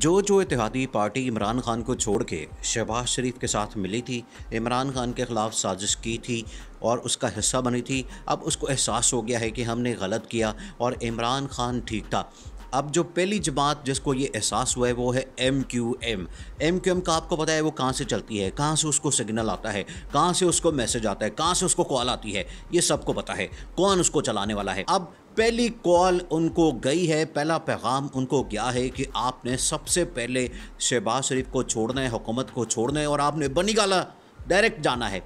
जो इत्तेहादी पार्टी इमरान खान को छोड़ के शहबाज शरीफ के साथ मिली थी, इमरान खान के ख़िलाफ़ साजिश की थी और उसका हिस्सा बनी थी, अब उसको एहसास हो गया है कि हमने गलत किया और इमरान खान ठीक था। अब जो पहली जमात जिसको ये एहसास हुआ है वो है MQM। MQM का आपको पता है वो कहाँ से चलती है, कहाँ से उसको सिग्नल आता है, कहाँ से उसको मैसेज आता है, कहाँ से उसको कॉल आती है, ये सबको पता है कौन उसको चलाने वाला है। अब पहली कॉल उनको गई है, पहला पैगाम उनको गया है कि आपने सबसे पहले शहबाज शरीफ को छोड़ना है, हुकूमत को छोड़ना है और आपने बनी गाला डायरेक्ट जाना है,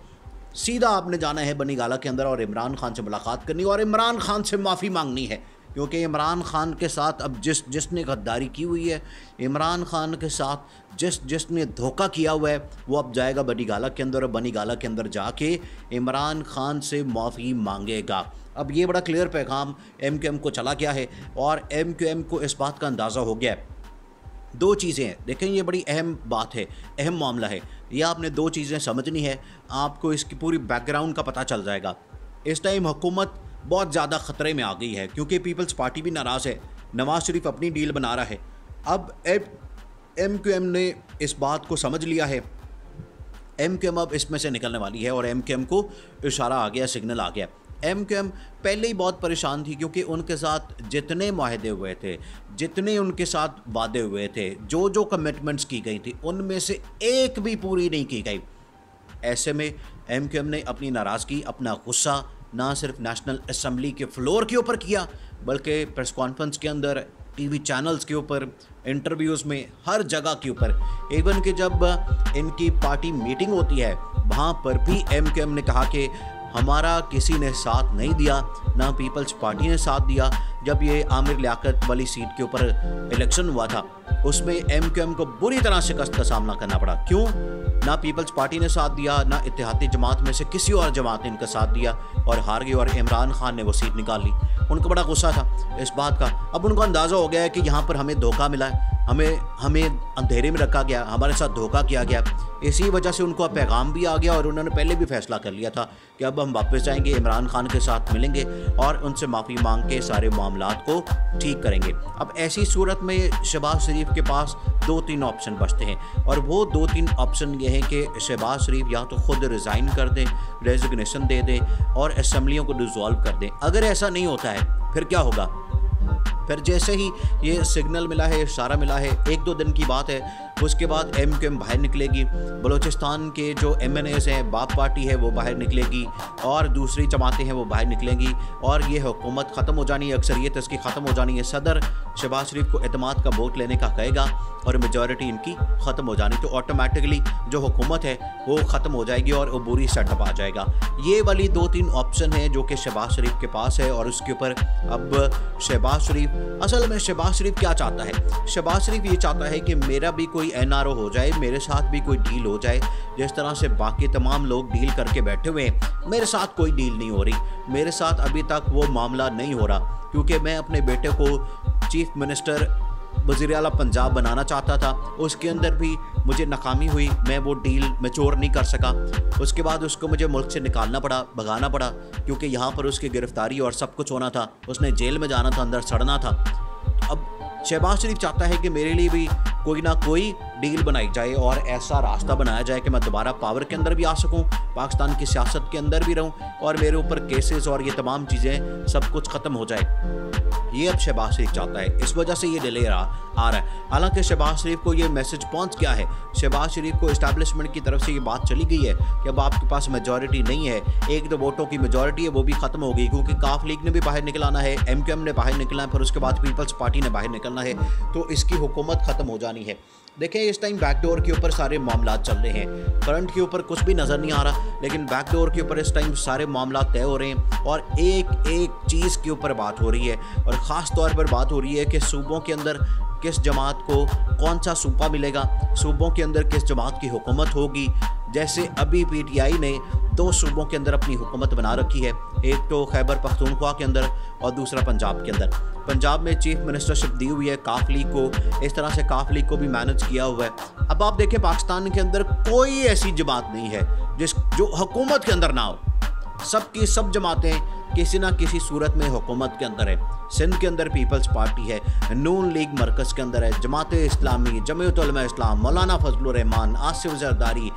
सीधा आपने जाना है बनी गाला के अंदर और इमरान खान से मुलाकात करनी और इमरान खान से माफ़ी मांगनी है। क्योंकि इमरान खान के साथ अब जिसने गद्दारी की हुई है, इमरान खान के साथ जिसने धोखा किया हुआ है, वो अब जाएगा बनी गाला के अंदर और बनी गाला के अंदर जाके इमरान खान से माफ़ी मांगेगा। अब ये बड़ा क्लियर पैगाम MQM को चला गया है और MQM को इस बात का अंदाज़ा हो गया है। दो चीज़ें हैं, देखें ये बड़ी अहम बात है, अहम मामला है, ये आपने दो चीज़ें समझनी है, आपको इसकी पूरी बैकग्राउंड का पता चल जाएगा। इस टाइम हुकूमत बहुत ज़्यादा ख़तरे में आ गई है क्योंकि पीपल्स पार्टी भी नाराज़ है, नवाज़ शरीफ अपनी डील बना रहा है। अब MQM ने इस बात को समझ लिया है, MQM अब इसमें से निकलने वाली है और MQM को इशारा आ गया, सिग्नल आ गया। MQM पहले ही बहुत परेशान थी क्योंकि उनके साथ जितने माहदे हुए थे, जितने उनके साथ वादे हुए थे, जो कमिटमेंट्स की गई थी, उनमें से एक भी पूरी नहीं की गई। ऐसे में MQM ने अपनी नाराज़गी, अपना गुस्सा ना सिर्फ नेशनल असम्बली के फ्लोर के ऊपर किया बल्कि प्रेस कॉन्फ्रेंस के अंदर, TV चैनल्स के ऊपर, इंटरव्यूज़ में, हर जगह के ऊपर। इवन कि जब इनकी पार्टी मीटिंग होती है वहाँ पर भी MQM ने कहा कि हमारा किसी ने साथ नहीं दिया, ना पीपल्स पार्टी ने साथ दिया। जब ये आमिर लियाकत वाली सीट के ऊपर इलेक्शन हुआ था उसमें MQM को बुरी तरह शिकस्त का सामना करना पड़ा। क्यों? ना पीपल्स पार्टी ने साथ दिया, ना इत्तेहादी जमात में से किसी और जमात ने इनका साथ दिया और हार गई और इमरान खान ने वो सीट निकाल ली। उनको बड़ा गुस्सा था इस बात का। अब उनको अंदाज़ा हो गया है कि यहाँ पर हमें धोखा मिला है, हमें अंधेरे में रखा गया, हमारे साथ धोखा किया गया। इसी वजह से उनको पैगाम भी आ गया और उन्होंने पहले भी फैसला कर लिया था कि अब हम वापस जाएंगे, इमरान खान के साथ मिलेंगे और उनसे माफ़ी मांग के सारे मामलात को ठीक करेंगे। अब ऐसी सूरत में शहबाज शरीफ के पास 2-3 ऑप्शन बचते हैं और वो 2-3 ऑप्शन ये हैं कि शहबाज शरीफ या तो ख़ुद रिज़ाइन कर दें, रेजिग्नेशन दे दें और असम्बलियों को डिसॉल्व कर दें। अगर ऐसा नहीं होता है फिर क्या होगा? फिर जैसे ही ये सिग्नल मिला है, इशारा मिला है, 1-2 दिन की बात है, उसके बाद MQM बाहर निकलेगी, बलूचिस्तान के जो MNAs हैं, बाप पार्टी है वो बाहर निकलेगी और दूसरी जमातें हैं वो बाहर निकलेंगी और ये हुकूमत ख़त्म हो जानी है, अक्सरियत इसकी ख़त्म हो जानी है। सदर शहबाज शरीफ को एतमाद का वोट लेने का कहेगा और मेजॉरिटी इनकी ख़त्म हो जानी, तो ऑटोमेटिकली जो हुकूमत है वो ख़त्म हो जाएगी और अबूरी सेटअप आ जाएगा। ये वाली 2-3 ऑप्शन हैं जो कि शहबाज शरीफ के पास है और उसके ऊपर अब शहबाज शरीफ, असल में शहबाज शरीफ क्या चाहता है? शहबाज शरीफ ये चाहता है कि मेरा भी कोई NRO हो जाए, मेरे साथ भी कोई डील हो जाए। जिस तरह से बाकी तमाम लोग डील करके बैठे हुए हैं, मेरे साथ कोई डील नहीं हो रही, मेरे साथ अभी तक वो मामला नहीं हो रहा क्योंकि मैं अपने बेटे को चीफ मिनिस्टर वज़ीर आला पंजाब बनाना चाहता था, उसके अंदर भी मुझे नाकामी हुई, मैं वो डील मैच्योर नहीं कर सका। उसके बाद उसको मुझे मुल्क से निकालना पड़ा, भगाना पड़ा क्योंकि यहाँ पर उसकी गिरफ्तारी और सब कुछ होना था, उसने जेल में जाना था, अंदर सड़ना था। अब शहबाज शरीफ चाहता है कि मेरे लिए भी कोई ना कोई डील बनाई जाए और ऐसा रास्ता बनाया जाए कि मैं दोबारा पावर के अंदर भी आ सकूं, पाकिस्तान की सियासत के अंदर भी रहूं और मेरे ऊपर केसेस और ये तमाम चीज़ें सब कुछ ख़त्म हो जाए। ये अब शहबाज शरीफ चाहता है, इस वजह से ये डिले आ रहा है। हालांकि शहबाज शरीफ को ये मैसेज पहुंच गया है, शहबाज शरीफ को इस्टेब्लिशमेंट की तरफ से ये बात चली गई है कि अब आपके पास मेजॉरिटी नहीं है, 1-2 वोटों की मेजॉरिटी है वो भी ख़त्म हो गई क्योंकि काफ लीग ने भी बाहर निकलाना है, MQM ने बाहर निकलना है, फिर उसके बाद पीपल्स पार्टी ने बाहर निकलना है, तो इसकी हुकूमत ख़त्म हो जानी है। देखें इस टाइम बैकडोर के ऊपर सारे मामला चल रहे हैं, फ्रंट के ऊपर कुछ भी नज़र नहीं आ रहा, लेकिन बैकडोर के ऊपर इस टाइम सारे मामला तय हो रहे हैं और एक चीज़ के ऊपर बात हो रही है और ख़ास तौर पर बात हो रही है कि सूबों के अंदर किस जमात को कौन सा सूबा मिलेगा, सूबों के अंदर किस जमात की हुकूमत होगी। जैसे अभी PTI ने 2 सूबों के अंदर अपनी हुकूमत बना रखी है, एक तो खैबर पख्तूनख्वा के अंदर और दूसरा पंजाब के अंदर। पंजाब में चीफ मिनिस्टरशिप दी हुई है काफ लीग को, इस तरह से काफ लीग को भी मैनेज किया हुआ है। अब आप देखें पाकिस्तान के अंदर कोई ऐसी जमात नहीं है जो हुकूमत के अंदर ना हो, सबकी सब जमातें किसी ना किसी सूरत में हुकूमत के अंदर है। सिंध के अंदर पीपल्स पार्टी है, नून लीग मरकज़ के अंदर है, जमात इस्लामी, जमीयत उलमा इस्लाम, मौलाना Fazlur Rahman, Asif Zardari,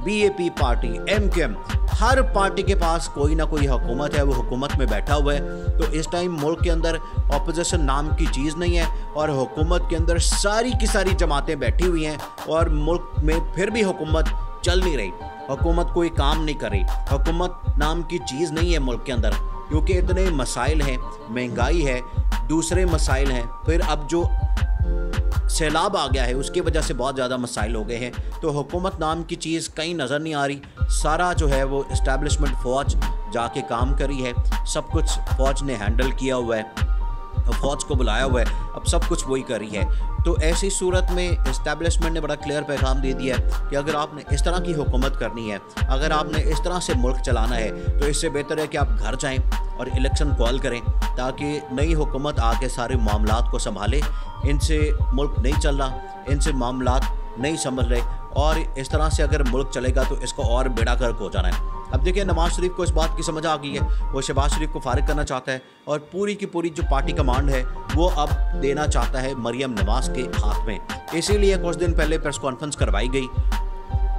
BAP party, MKM, हर पार्टी के पास कोई ना कोई हुकूमत है, वो हुकूमत में बैठा हुआ है। तो इस टाइम मुल्क के अंदर अपोजिशन नाम की चीज़ नहीं है और हुकूमत के अंदर सारी की सारी जमातें बैठी हुई हैं और मुल्क में फिर भी हुकूमत चल नहीं रही, हुकूमत कोई काम नहीं कर रही। हुकूमत नाम की चीज़ नहीं है मुल्क के अंदर, क्योंकि इतने मसाइल हैं, महंगाई है, दूसरे मसाइल हैं, फिर अब जो सैलाब आ गया है उसकी वजह से बहुत ज़्यादा मसाइल हो गए हैं। तो हुकूमत नाम की चीज़ कहीं नज़र नहीं आ रही। सारा जो है वो इस्टेब्लिशमेंट फ़ौज जाके काम करी है, सब कुछ फ़ौज ने हैंडल किया हुआ है, फ़ौज को बुलाया हुआ है, अब सब कुछ वही कर रही है। तो ऐसी सूरत में इस्टेब्लिशमेंट ने बड़ा क्लियर पैगाम दे दिया है कि अगर आपने इस तरह की हुकूमत करनी है, अगर आपने इस तरह से मुल्क चलाना है, तो इससे बेहतर है कि आप घर जाएं और इलेक्शन कॉल करें ताकि नई हुकूमत आके सारे मामलात को संभाले। इनसे मुल्क नहीं चल रहा, इनसे मामलात नहीं समझ रहे और इस तरह से अगर मुल्क चलेगा तो इसको और बेड़ा गर्क हो जाना है। अब देखिए, नवाज शरीफ को इस बात की समझ आ गई है, वो शहबाज शरीफ को फारिग करना चाहता है और पूरी की पूरी जो पार्टी कमांड है वो अब देना चाहता है मरियम नवाज के हाथ में। इसीलिए कुछ दिन पहले प्रेस कॉन्फ्रेंस करवाई गई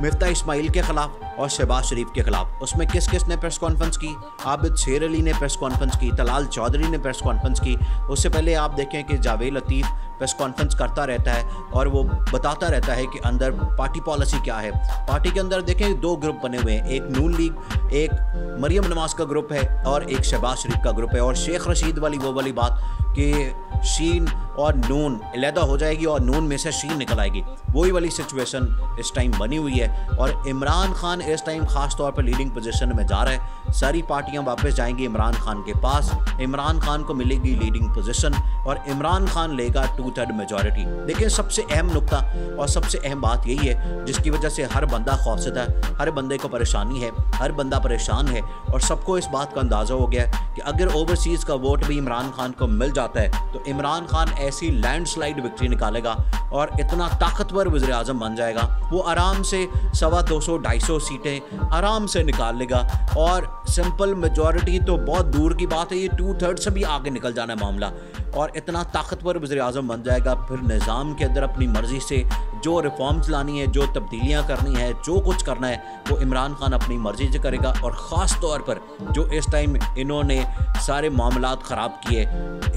मिफ्ता इस्माइल के ख़िलाफ़ और शहबाज शरीफ के ख़िलाफ़। उसमें किस किस ने प्रेस कॉन्फ्रेंस की? आबिद शेर अली ने प्रेस कॉन्फ्रेंस की, तलाल चौधरी ने प्रेस कॉन्फ्रेंस की। उससे पहले आप देखें कि जावेद लतीफ़ प्रेस कॉन्फ्रेंस करता रहता है और वो बताता रहता है कि अंदर पार्टी पॉलिसी क्या है। पार्टी के अंदर देखें 2 ग्रुप बने हुए हैं, एक नून लीग, एक मरियम नवाज का ग्रुप है और एक शहबाज शरीफ का ग्रुप है। और शेख रशीद वाली वो वाली बात कि शीन और नून अलहदा हो जाएगी और नून में से शीन निकल आएगी, वही वाली सिचुएशन इस टाइम बनी हुई है। और इमरान खान इस टाइम ख़ास तौर पर लीडिंग पोजीशन में जा रहा है। सारी पार्टियां वापस जाएंगी इमरान खान के पास, इमरान खान को मिलेगी लीडिंग पोजीशन और इमरान खान लेगा 2/3 मेजॉरिटी। लेकिन सबसे अहम नुक्ता और सबसे अहम बात यही है जिसकी वजह से हर बंदा खौफज़दा है, हर बंदे को परेशानी है, हर बंदा परेशान है और सबको इस बात का अंदाज़ा हो गया है कि अगर ओवरसीज़ का वोट भी इमरान खान को मिल जाता है तो इमरान खान ऐसी लैंडस्लाइड विक्ट्री निकालेगा और इतना ताकतवर वज़ीर आज़म बन जाएगा, वो आराम से 250-250 सीटें आराम से निकाल लेगा। और सिंपल मेजॉरिटी तो बहुत दूर की बात है, ये 2/3 से भी आगे निकल जाना है मामला और इतना ताकतवर वज़ीर आज़म बन जाएगा। फिर निज़ाम के अंदर अपनी मर्ज़ी से जो रिफॉर्म्स लानी है, जो तब्दीलियाँ करनी है, जो कुछ करना है वो इमरान खान अपनी मर्ज़ी से करेगा। और ख़ास तौर पर जो इस टाइम इन्होंने सारे मामलात ख़राब किए,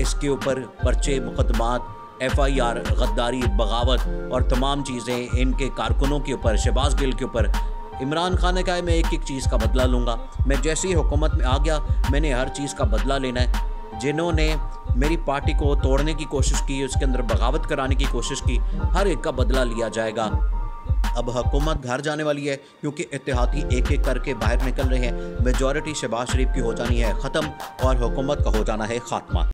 इसके ऊपर पर्चे, मुकदमात, FIR, गद्दारी, बगावत और तमाम चीज़ें इनके कारकुनों के ऊपर, शहबाज गिल के ऊपर, इमरान खान ने कहा है मैं एक एक चीज़ का बदला लूँगा। मैं जैसे ही हुकूमत में आ गया मैंने हर चीज़ का बदला लेना है। जिन्होंने मेरी पार्टी को तोड़ने की कोशिश की, उसके अंदर बगावत कराने की कोशिश की, हर एक का बदला लिया जाएगा। अब हुकूमत घर जाने वाली है क्योंकि इत्तेहादी एक एक करके बाहर निकल रहे हैं। मेजॉरिटी शहबाज शरीफ की हो जानी है ख़त्म और हुकूमत का हो जाना है ख़ात्मा।